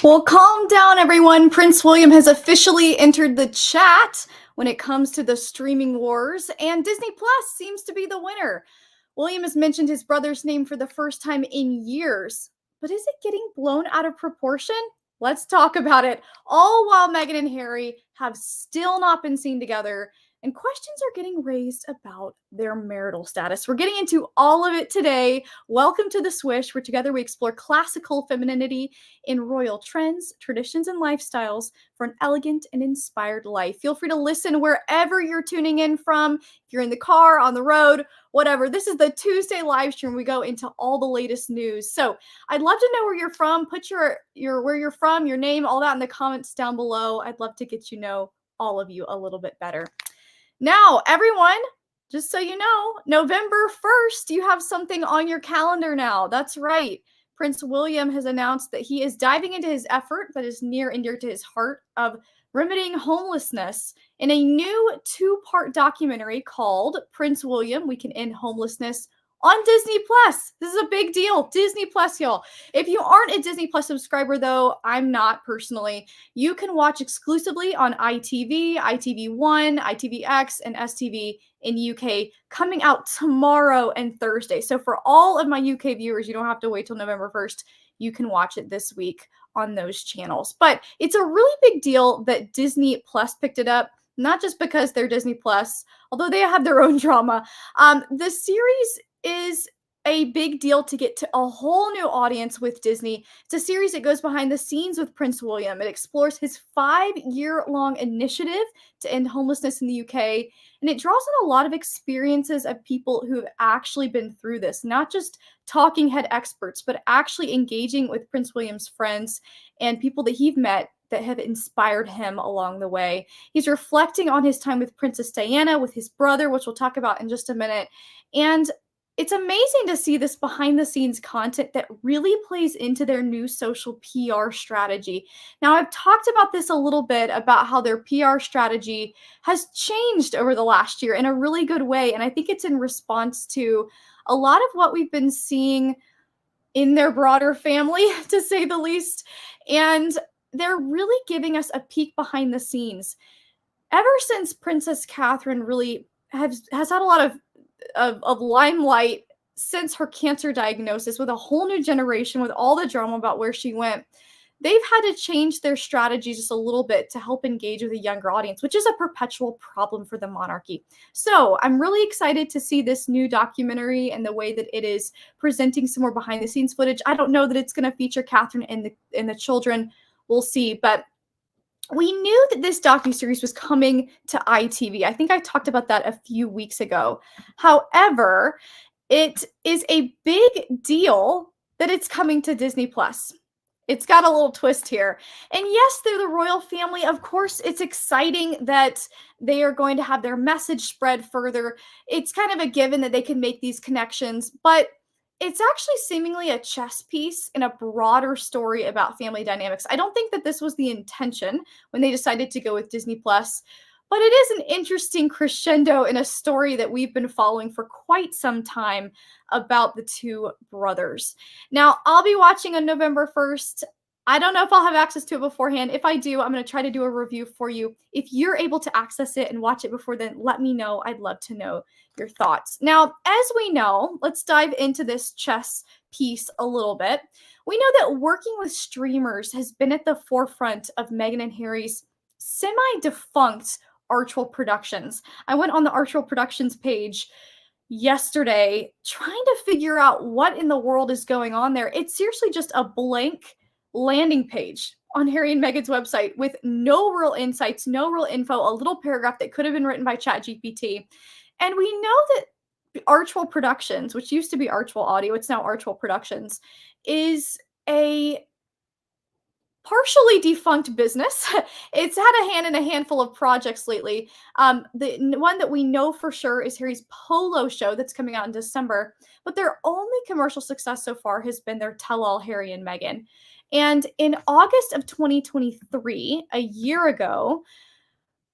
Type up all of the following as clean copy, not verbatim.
Well, calm down, everyone. Prince William has officially entered the chat when it comes to the streaming wars, and Disney Plus seems to be the winner. William has mentioned his brother's name for the first time in years, but is it getting blown out of proportion? Let's talk about it. All while Meghan and Harry have still not been seen together, and questions are getting raised about their marital status. We're getting into all of it today. Welcome to the Swish, where together we explore classical femininity in royal trends, traditions, and lifestyles for an elegant and inspired life. Feel free to listen wherever you're tuning in from. If you're in the car, on the road, whatever. This is the Tuesday Livestream. We go into all the latest news. So I'd love to know where you're from. Put your where you're from, your name, all that in the comments down below. I'd love to get to know all of you a little bit better. Now, everyone, just so you know, November 1st, you have something on your calendar now. That's right. Prince William has announced that he is diving into his effort that is near and dear to his heart of remedying homelessness in a new 2-part documentary called Prince William, We Can End Homelessness on Disney Plus. This is a big deal. Disney Plus, y'all. If you aren't a Disney Plus subscriber, though, I'm not personally. You can watch exclusively on ITV, ITV1, ITVX, and STV in UK coming out tomorrow and Thursday. So for all of my UK viewers, you don't have to wait till November 1st. You can watch it this week on those channels. But it's a really big deal that Disney Plus picked it up, not just because they're Disney Plus, although they have their own drama. The series is a big deal to get to a whole new audience with Disney. It's a series that goes behind the scenes with Prince William. It explores his 5-year-long initiative to end homelessness in the UK, and it draws on a lot of experiences of people who have actually been through this, not just talking head experts, but actually engaging with Prince William's friends and people that he's met that have inspired him along the way. He's reflecting on his time with Princess Diana, with his brother, which we'll talk about in just a minute. And it's amazing to see this behind the scenes content that really plays into their new social PR strategy. Now, I've talked about this a little bit about how their PR strategy has changed over the last year in a really good way. And I think it's in response to a lot of what we've been seeing in their broader family, to say the least. And they're really giving us a peek behind the scenes. Ever since Princess Catherine really has had a lot of limelight since her cancer diagnosis, with a whole new generation, with all the drama about where she went, they've had to change their strategy just a little bit to help engage with a younger audience, which is a perpetual problem for the monarchy. So I'm really excited to see this new documentary and the way that it is presenting some more behind the scenes footage. I don't know that it's going to feature Catherine and the children. We'll see, but we knew that this docuseries was coming to ITV. I think I talked about that a few weeks ago. However, it is a big deal that it's coming to Disney Plus. It's got a little twist here. And yes, they're the royal family. Of course, it's exciting that they are going to have their message spread further. It's kind of a given that they can make these connections, but it's actually seemingly a chess piece in a broader story about family dynamics. I don't think that this was the intention when they decided to go with Disney Plus, but it is an interesting crescendo in a story that we've been following for quite some time about the two brothers. Now, I'll be watching on November 1st. I don't know if I'll have access to it beforehand. If I do, I'm going to try to do a review for you. If you're able to access it and watch it before then, let me know. I'd love to know your thoughts. Now, as we know, let's dive into this chess piece a little bit. We know that working with streamers has been at the forefront of Meghan and Harry's semi-defunct Archwell Productions. I went on the Archwell Productions page yesterday trying to figure out what in the world is going on there. It's seriously just a blank landing page on Harry and Meghan's website with no real insights, no real info, a little paragraph that could have been written by ChatGPT. And we know that Archwell Productions, which used to be Archwell Audio, it's now Archwell Productions, is a partially defunct business. It's had a hand in a handful of projects lately. The one that we know for sure is Harry's Polo show that's coming out in December, but their only commercial success so far has been their Tell-All Harry and Meghan. And in August of 2023, a year ago,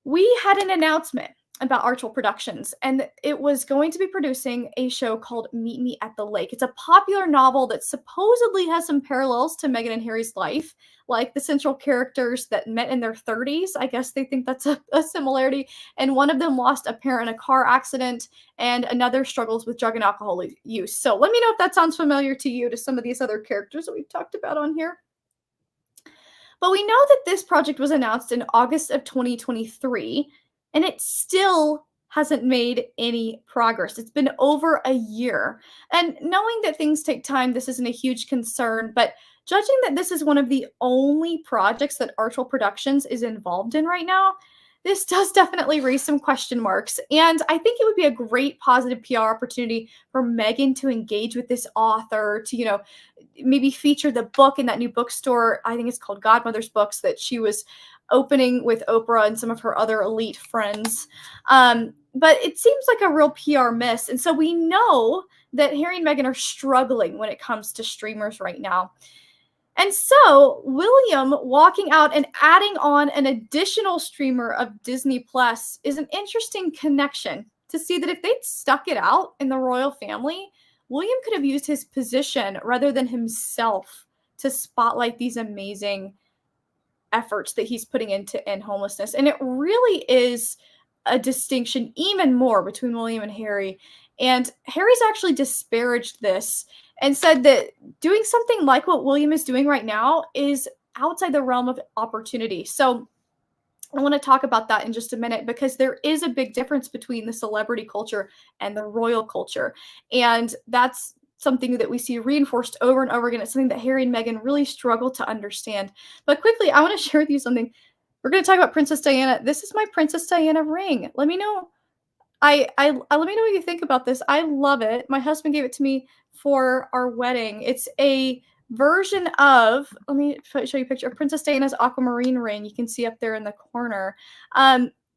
we had an announcement about Archel Productions, and it was going to be producing a show called Meet Me at the Lake. It's a popular novel that supposedly has some parallels to Meghan and Harry's life, like the central characters that met in their 30s. I guess they think that's a similarity. And one of them lost a parent in a car accident, and another struggles with drug and alcohol use. So let me know if that sounds familiar to you, to some of these other characters that we've talked about on here. But we know that this project was announced in August of 2023, and it still hasn't made any progress. It's been over a year. And knowing that things take time, this isn't a huge concern, but judging that this is one of the only projects that Archel Productions is involved in right now, this does definitely raise some question marks. And I think it would be a great positive PR opportunity for Meghan to engage with this author, to, maybe feature the book in that new bookstore. I think it's called Godmother's Books, that she was opening with Oprah and some of her other elite friends. But it seems like a real PR miss. And so we know that Harry and Meghan are struggling when it comes to streamers right now. And so William walking out and adding on an additional streamer of Disney Plus is an interesting connection to see that if they'd stuck it out in the royal family, William could have used his position rather than himself to spotlight these amazing efforts that he's putting into end homelessness. And it really is a distinction even more between William and Harry. And Harry's actually disparaged this and said that doing something like what William is doing right now is outside the realm of opportunity. So I want to talk about that in just a minute, because there is a big difference between the celebrity culture and the royal culture. And that's something that we see reinforced over and over again. It's something that Harry and Meghan really struggle to understand. But quickly, I want to share with you something. We're going to talk about Princess Diana. This is my Princess Diana ring. Let me know. Let me know what you think about this. I love it. My husband gave it to me for our wedding. It's a version of, let me show you a picture of Princess Diana's aquamarine ring. You can see up there in the corner.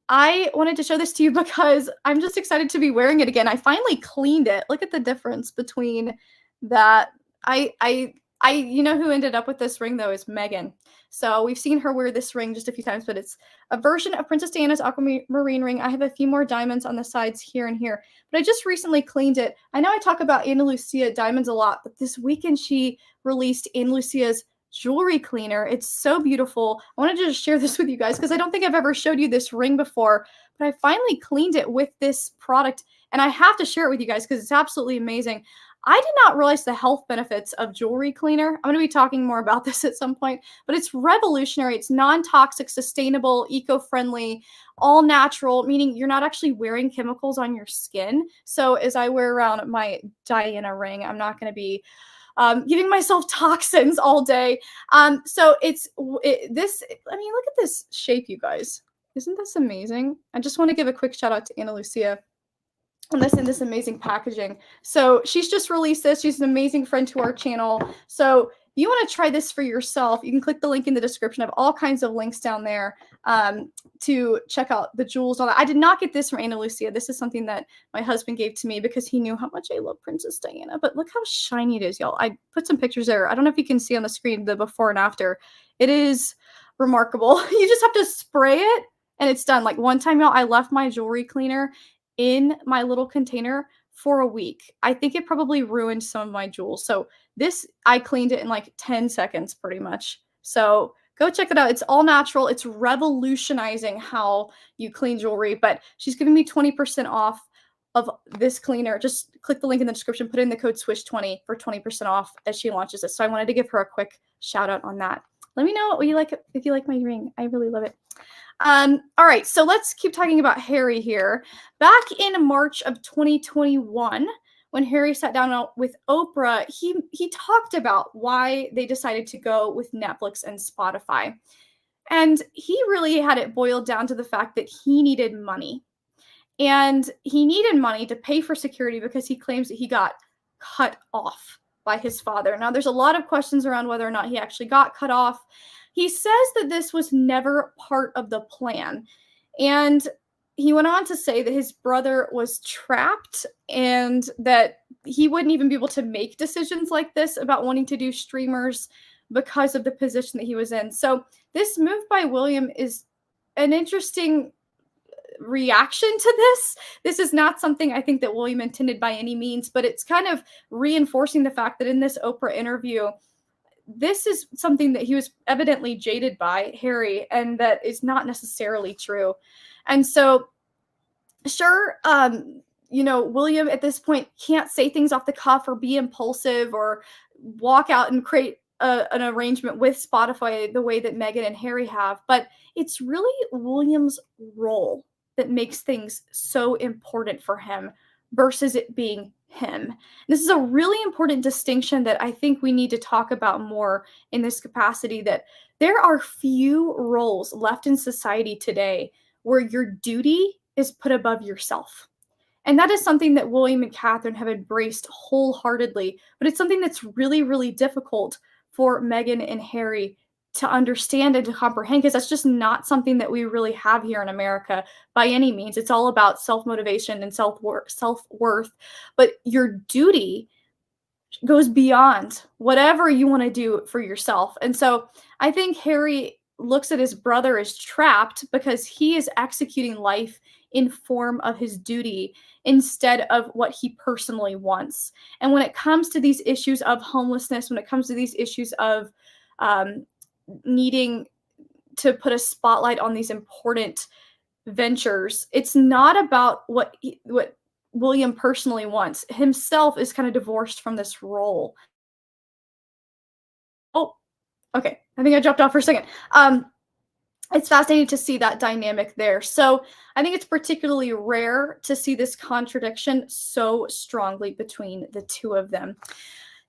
I wanted to show this to you because I'm just excited to be wearing it again. I finally cleaned it. Look at the difference between that. You know who ended up with this ring though is Meghan. So we've seen her wear this ring just a few times, but it's a version of Princess Diana's aquamarine ring. I have a few more diamonds on the sides here and here, but I just recently cleaned it. I know I talk about Ana Lucia diamonds a lot, but this weekend she released Ana Lucia's jewelry cleaner. It's so beautiful. I wanted to just share this with you guys because I don't think I've ever showed you this ring before, but I finally cleaned it with this product, and I have to share it with you guys because it's absolutely amazing. I did not realize the health benefits of jewelry cleaner. I'm going to be talking more about this at some point, but it's revolutionary. It's non-toxic, sustainable, eco-friendly, all natural, meaning you're not actually wearing chemicals on your skin. So as I wear around my Diana ring, I'm not going to be giving myself toxins all day. So look at this shape, you guys. Isn't this amazing? I just want to give a quick shout out to Ana Lucia and this amazing packaging. So she's just released this. She's an amazing friend to our channel. So if you want to try this for yourself, you can click the link in the description. I have all kinds of links down there to check out the jewels. All that. I did not get this from Ana Lucia. This is something that my husband gave to me because he knew how much I love Princess Diana. But look how shiny it is, y'all. I put some pictures there. I don't know if you can see on the screen the before and after. It is remarkable. You just have to spray it and it's done. Like one time, y'all, I left my jewelry cleaner in my little container for a week. I think it probably ruined some of my jewels. So this, I cleaned it in like 10 seconds pretty much. So go check it out. It's all natural. It's revolutionizing how you clean jewelry, but she's giving me 20% off of this cleaner. Just click the link in the description, put in the code SWISH20 for 20% off as she launches this. So I wanted to give her a quick shout out on that. Let me know what you like, if you like my ring. I really love it. All right, so let's keep talking about Harry here. Back in March of 2021, when Harry sat down with Oprah, he talked about why they decided to go with Netflix and Spotify. And he really had it boiled down to the fact that he needed money. And he needed money to pay for security because he claims that he got cut off by his father. Now, there's a lot of questions around whether or not he actually got cut off. He says that this was never part of the plan. And he went on to say that his brother was trapped and that he wouldn't even be able to make decisions like this about wanting to do streamers because of the position that he was in. So this move by William is an interesting reaction to this. This is not something I think that William intended by any means, but it's kind of reinforcing the fact that in this Oprah interview, this is something that he was evidently jaded by, Harry, and that is not necessarily true. And so, sure, William at this point can't say things off the cuff or be impulsive or walk out and create an arrangement with Spotify the way that Meghan and Harry have, but it's really William's role that makes things so important for him versus it being him. This is a really important distinction that I think we need to talk about more in this capacity, that there are few roles left in society today where your duty is put above yourself. And that is something that William and Catherine have embraced wholeheartedly, but it's something that's really, really difficult for Meghan and Harry to understand and to comprehend, because that's just not something that we really have here in America by any means. It's all about self-motivation and self-worth, but your duty goes beyond whatever you want to do for yourself. And so I think Harry looks at his brother as trapped because he is executing life in form of his duty instead of what he personally wants. And when it comes to these issues of homelessness, when it comes to these issues of needing to put a spotlight on these important ventures, it's not about what William personally wants. Himself is kind of divorced from this role. Oh, okay. I think I dropped off for a second. It's fascinating to see that dynamic there. So I think it's particularly rare to see this contradiction so strongly between the two of them.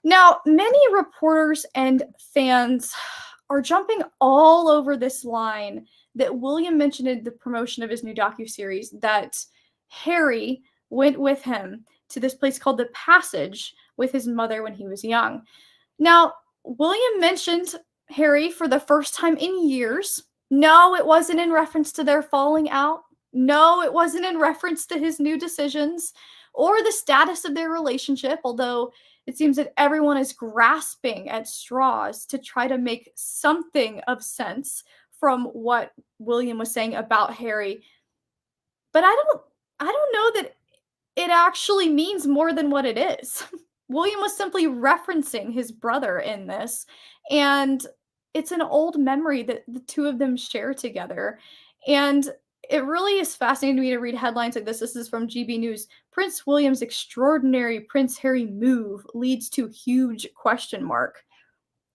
Now, many reporters and fans are jumping all over this line that William mentioned in the promotion of his new docuseries, that Harry went with him to this place called the Passage with his mother when he was young. Now, William mentioned Harry for the first time in years. No, it wasn't in reference to their falling out. No, it wasn't in reference to his new decisions or the status of their relationship, although it seems that everyone is grasping at straws to try to make something of sense from what William was saying about Harry. But I don't know that it actually means more than what it is. William was simply referencing his brother in this, and it's an old memory that the two of them share together. And it really is fascinating to me to read headlines like this. This is from GB News. Prince William's extraordinary Prince Harry move leads to huge question mark.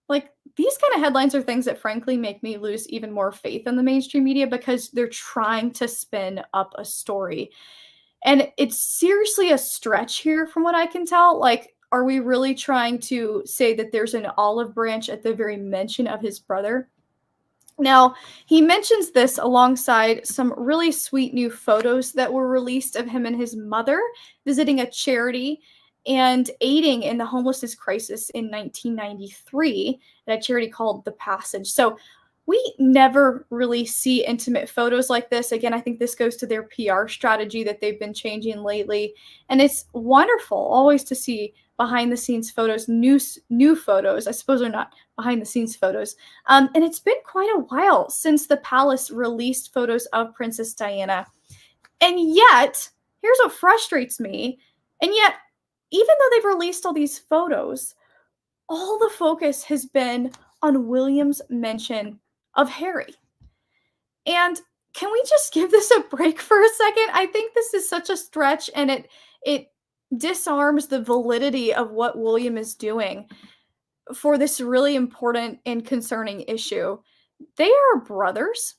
Like, these kind of headlines are things that frankly make me lose even more faith in the mainstream media, because they're trying to spin up a story. And it's seriously a stretch here from what I can tell. Like, are we really trying to say that there's an olive branch at the very mention of his brother? Now, he mentions this alongside some really sweet new photos that were released of him and his mother visiting a charity and aiding in the homelessness crisis in 1993 at a charity called The Passage. So we never really see intimate photos like this. Again, I think this goes to their PR strategy that they've been changing lately. And it's wonderful always to see behind the scenes photos, new photos. I suppose they're not behind the scenes photos. And it's been quite a while since the palace released photos of Princess Diana. And yet, here's what frustrates me. And yet, even though they've released all these photos, all the focus has been on William's mention of Harry. And can we just give this a break for a second? I think this is such a stretch, and it disarms the validity of what William is doing for this really important and concerning issue. They are brothers,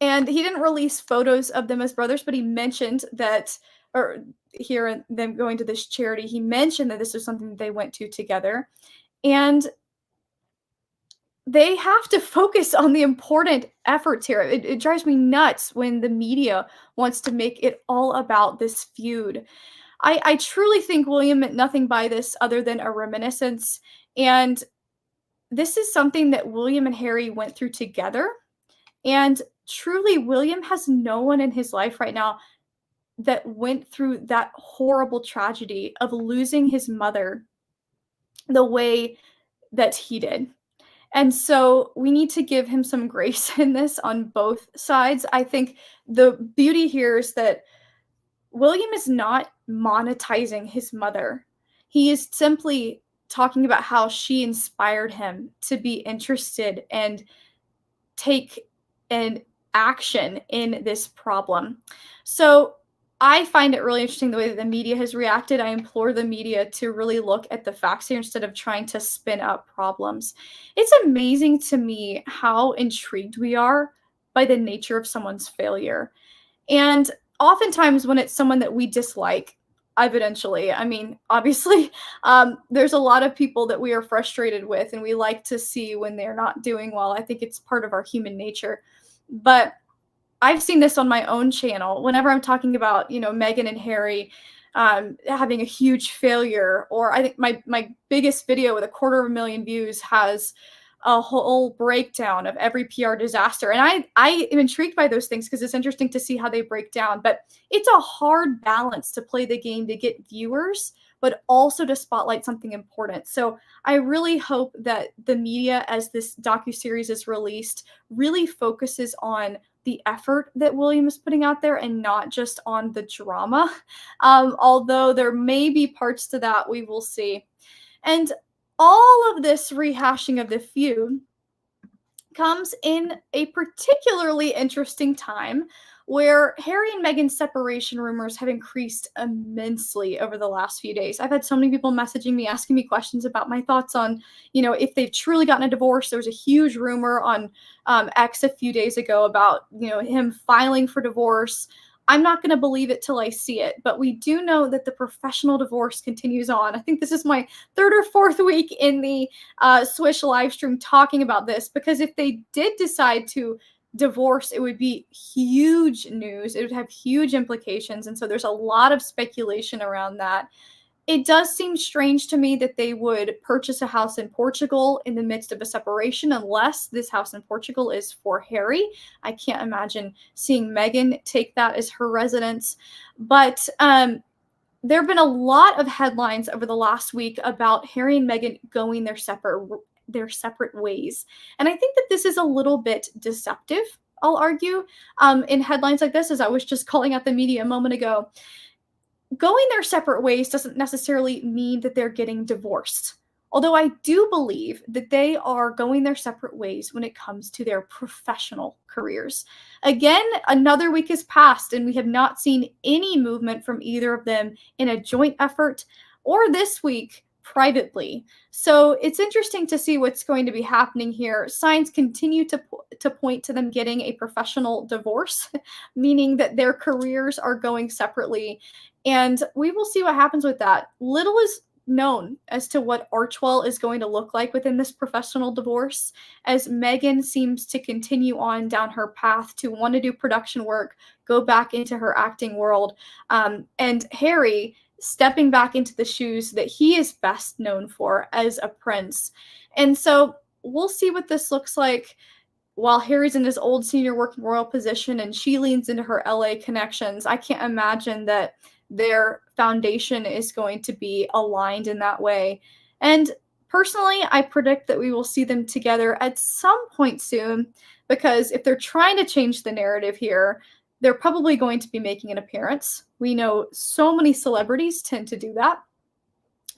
and he didn't release photos of them as brothers, but he mentioned that, or here them going to this charity, he mentioned that this was something that they went to together. And they have to focus on the important efforts here. It drives me nuts when the media wants to make it all about this feud. I truly think William meant nothing by this other than a reminiscence. And this is something that William and Harry went through together. And truly, William has no one in his life right now that went through that horrible tragedy of losing his mother the way that he did. And so we need to give him some grace in this on both sides. I think the beauty here is that William is not monetizing his mother. He is simply talking about how she inspired him to be interested and take an action in this problem. So I find it really interesting the way that the media has reacted. I implore the media to really look at the facts here instead of trying to spin up problems. It's amazing to me how intrigued we are by the nature of someone's failure. And oftentimes, when it's someone that we dislike, evidentially, I mean, obviously, there's a lot of people that we are frustrated with, and we like to see when they're not doing well. I think it's part of our human nature. But I've seen this on my own channel. Whenever I'm talking about, Meghan and Harry having a huge failure, or I think my biggest video with 250,000 views has a whole breakdown of every PR disaster. And I am intrigued by those things because it's interesting to see how they break down. But it's a hard balance to play the game to get viewers, but also to spotlight something important. So I really hope that the media, as this docuseries is released, really focuses on the effort that William is putting out there and not just on the drama. Although there may be parts to that, we will see. And all of this rehashing of the feud comes in a particularly interesting time where Harry and Meghan's separation rumors have increased immensely over the last few days. I've had so many people messaging me, asking me questions about my thoughts on, if they've truly gotten a divorce. There was a huge rumor on X a few days ago about, him filing for divorce. I'm not going to believe it till I see it, but we do know that the professional divorce continues on. I think this is my third or fourth week in the Swish live stream talking about this, because if they did decide to divorce, it would be huge news. It would have huge implications. And so there's a lot of speculation around that. It does seem strange to me that they would purchase a house in Portugal in the midst of a separation, unless this house in Portugal is for Harry. I can't imagine seeing Meghan take that as her residence. But there have been a lot of headlines over the last week about Harry and Meghan going their separate ways. And I think that this is a little bit deceptive, I'll argue, in headlines like this, as I was just calling out the media a moment ago. Going their separate ways doesn't necessarily mean that they're getting divorced. Although I do believe that they are going their separate ways when it comes to their professional careers. Again, another week has passed and we have not seen any movement from either of them in a joint effort, or this week privately. So it's interesting to see what's going to be happening here. Signs continue to point to them getting a professional divorce, meaning that their careers are going separately. And we will see what happens with that. Little is known as to what Archewell is going to look like within this professional divorce, as Meghan seems to continue on down her path to want to do production work, go back into her acting world, and Harry stepping back into the shoes that he is best known for as a prince. And so we'll see what this looks like while Harry's in his old senior working royal position and she leans into her LA connections. I can't imagine that their foundation is going to be aligned in that way. And personally, I predict that we will see them together at some point soon, because if they're trying to change the narrative here, they're probably going to be making an appearance. We know so many celebrities tend to do that.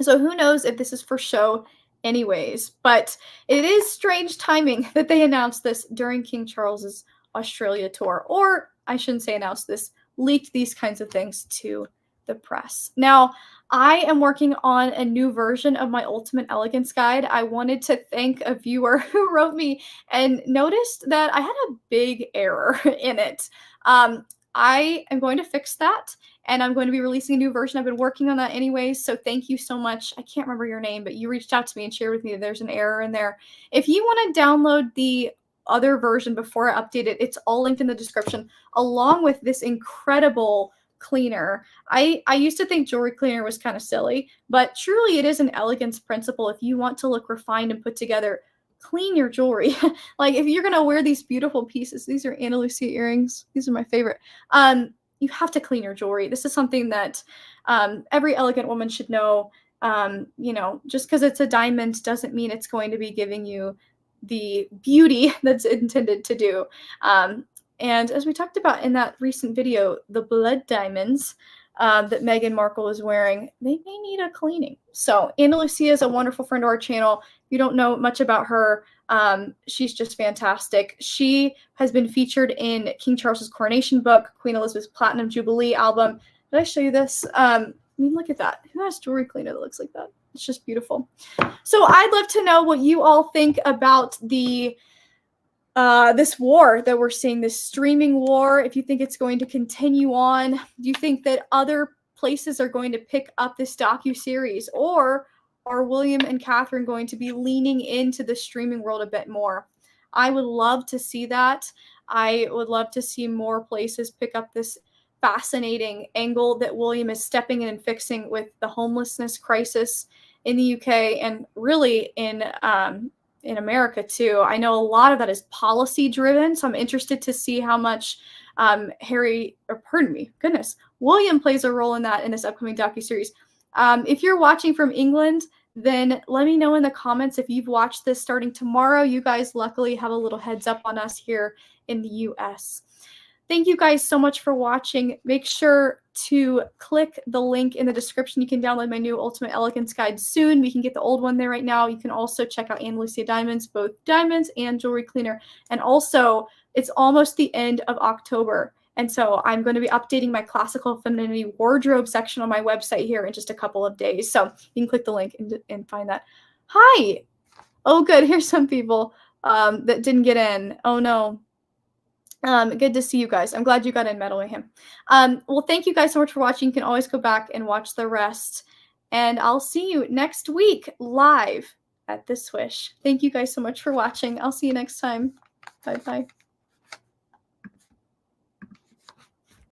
So who knows if this is for show anyways. But it is strange timing that they announced this during King Charles's Australia tour. Or I shouldn't say announced this, leaked these kinds of things to the press. Now, I am working on a new version of my Ultimate Elegance Guide. I wanted to thank a viewer who wrote me and noticed that I had a big error in it. I am going to fix that, and I'm going to be releasing a new version. I've been working on that anyways, so thank you so much. I can't remember your name, but you reached out to me and shared with me that there's an error in there. If you want to download the other version before I update it, it's all linked in the description, along with this incredible cleaner. I used to think jewelry cleaner was kind of silly, but truly it is an elegance principle. If you want to look refined and put together, clean your jewelry. Like if you're gonna wear these beautiful pieces, these are Ana Lucia earrings. These are my favorite. You have to clean your jewelry. This is something that every elegant woman should know. Just because it's a diamond doesn't mean it's going to be giving you the beauty that's intended to do. And as we talked about in that recent video, the blood diamonds that Meghan Markle is wearing, they may need a cleaning. So Anna Lucia is a wonderful friend of our channel. If you don't know much about her, she's just fantastic. She has been featured in King Charles's coronation book, Queen Elizabeth's Platinum Jubilee album. Did I show you this? I mean, look at that. Who has jewelry cleaner that looks like that? It's just beautiful. So I'd love to know what you all think about the this war that we're seeing, this streaming war. If you think it's going to continue on, do you think that other places are going to pick up this docuseries, or are William and Catherine going to be leaning into the streaming world a bit more? I would love to see that. I would love to see more places pick up this fascinating angle that William is stepping in and fixing with the homelessness crisis in the UK and really in America too. I know a lot of that is policy driven, so I'm interested to see how much William plays a role in that in this upcoming docuseries. If you're watching from England, then let me know in the comments if you've watched this starting tomorrow. You guys luckily have a little heads up on us here in the US. Thank you guys so much for watching. Make sure to click the link in the description. You can download my new Ultimate Elegance Guide soon. We can get the old one there right now. You can also check out Anna Lucia Diamonds, both diamonds and jewelry cleaner. And also, it's almost the end of October. And so I'm going to be updating my classical femininity wardrobe section on my website here in just a couple of days. So you can click the link and find that. Hi. Oh, good. Here's some people that didn't get in. Oh, no. Good to see you guys. I'm glad you got in, Metal Mayhem. Well, thank you guys so much for watching. You can always go back and watch the rest. And I'll see you next week live at the Swish. Thank you guys so much for watching. I'll see you next time. Bye-bye.